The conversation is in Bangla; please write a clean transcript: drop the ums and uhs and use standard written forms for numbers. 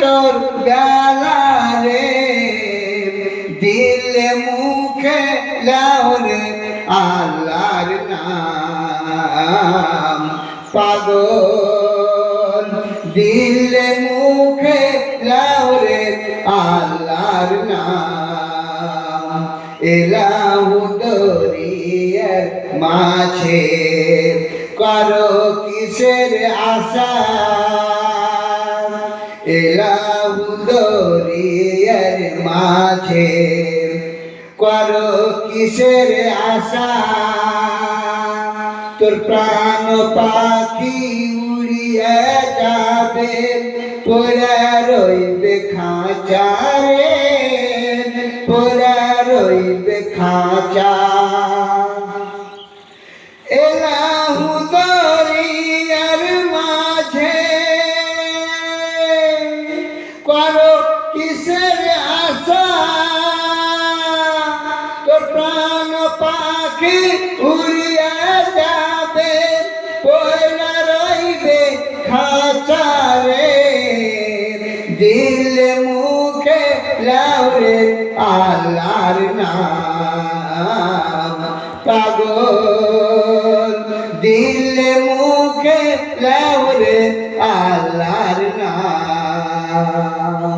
তোর বেলারে দিলে মুখে লাউরে আল্লাহর নাম পাগল দিলে মুখে লাউরে আল্লাহর নাম এলাহু দরিয়ার মাঝে করো কিসের আশা এলাহু দরিয়ার মাঝে করো কিসের আশা তোর প্রাণ পাখি উড়িয়ে যাবে পড়ে রইবে খাঁচারে পড়ে রইবে খাঁচা এলাহু দরিয়ার মাঝে করো কিসের আশা তোর প্রাণ পাখি উড়িয়া যাবে পয়লা রইবে খাঁচারে দিলে মুখে লাউরে আল্লাহর নাম পাগল দিলে